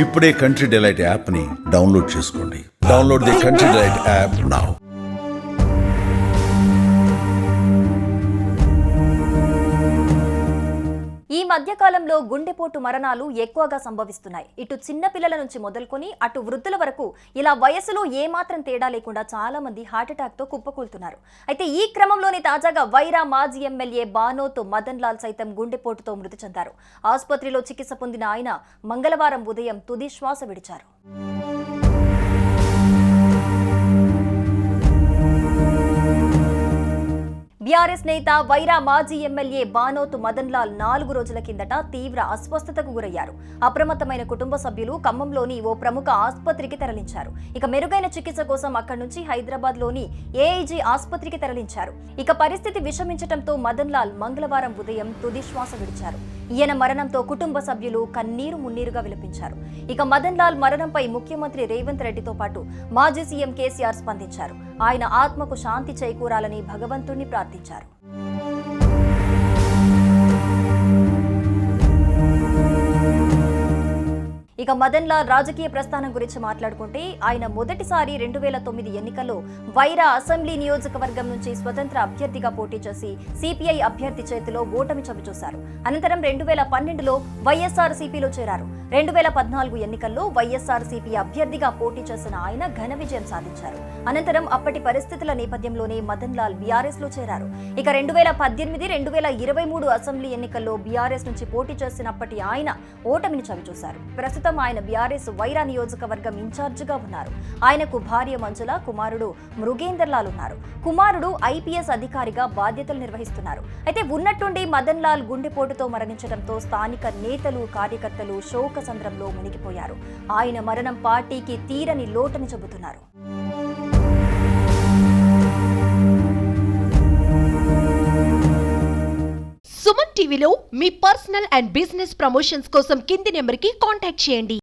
ఇప్పుడే country delight యాప్ని download చేసుకోండి. Download the country delight app now. ఈ మధ్యకాలంలో గుండెపోటు మరణాలు ఎక్కువగా సంభవిస్తున్నాయి. ఇటు చిన్న పిల్లల నుంచి మొదలుకొని అటు వృద్ధుల వరకు ఇలా వయసులో ఏమాత్రం తేడా లేకుండా చాలా మంది హార్ట్అటాక్తో కుప్పకూలుతున్నారు. అయితే ఈ క్రమంలోనే తాజాగా వైరా మాజీ ఎమ్మెల్యే బానోత్ మదన్ లాల్ సైతం గుండెపోటుతో మృతి చెందారు. ఆసుపత్రిలో చికిత్స పొందిన ఆయన మంగళవారం ఉదయం తుది శ్వాస విడిచారు. బీఆర్ఎస్ నేత వైరా మాజీ ఎమ్మెల్యే బానోత్ మదన్ లాల్ 4 రోజుల కిందట తీవ్ర అస్వస్థతకు గురయ్యారు. అప్రమత్తమైన కుటుంబ సభ్యులు ఖమ్మంలోని ఓ ప్రముఖ ఆసుపత్రికి తరలించారు. ఇక మెరుగైన చికిత్స కోసం అక్కడి నుంచి హైదరాబాద్ లోని ఏఐజీ ఆసుపత్రికి తరలించారు. ఇక పరిస్థితి విషమించడంతో మదన్ లాల్ మంగళవారం ఉదయం తుది శ్వాస విడిచారు. ఈయన మరణంతో కుటుంబ సభ్యులు కన్నీరు మున్నీరుగా విలపించారు. ఇక మదన్ లాల్ మరణంపై ముఖ్యమంత్రి రేవంత్ రెడ్డితో పాటు మాజీ సీఎం కేసీఆర్ స్పందించారు. ఆయన ఆత్మకు శాంతి చేకూరాలని భగవంతుణ్ణి ప్రార్థించారు. ఇక మదన్ లాల్ రాజకీయ ప్రస్థానం గురించి మాట్లాడుకుంటే ఆయన మొదటిసారి 2009 ఎన్నికల్లో వైరా అసెంబ్లీ నియోజకవర్గం నుంచి స్వతంత్ర అభ్యర్థిగా పోటీ చేసి సిపిఐ అభ్యర్థి చేతిలో ఓటమి చవిచూశారు. అనంతరం 2012లో వైఎస్ఆర్సీపీలో చేరారు. 2014 ఎన్నికల్లో వైఎస్ఆర్సీపీ అభ్యర్థిగా పోటీ చేసిన ఆయన ఘన విజయం సాధించారు. అనంతరం అప్పటి పరిస్థితుల నేపథ్యంలోనే మదన్ లాల్ బీఆర్ఎస్ లో చేరారు. ఇక 2018, 2023 అసెంబ్లీ ఎన్నికల్లో బీఆర్ఎస్ నుంచి పోటీ చేసినప్పటి ఆయన ఓటమిని చవిచూశారు. ప్రస్తుతం ఆయన బీఆర్ఎస్ వైరా నియోజకవర్గం ఇన్ఛార్జిగా ఉన్నారు. ఆయనకు భార్య మంజుల, కుమారుడు మృగేందర్ లాల్ ఉన్నారు. కుమారుడు ఐపీఎస్ అధికారిగా బాధ్యతలు నిర్వహిస్తున్నారు. అయితే ఉన్నట్టుండి మదన్ లాల్ గుండెపోటుతో మరణించడంతో స్థానిక నేతలు, కార్యకర్తలు శోక సంద్రంలో మునిగిపోయారు. ఆయన మరణం పార్టీకి తీరని లోటని చెబుతున్నారు. సుమన్ టీవీలో మీ పర్సనల్ అండ్ బిజినెస్ ప్రమోషన్స్ కోసం కింది నెంబర్కి కాంటాక్ట్ చేయండి.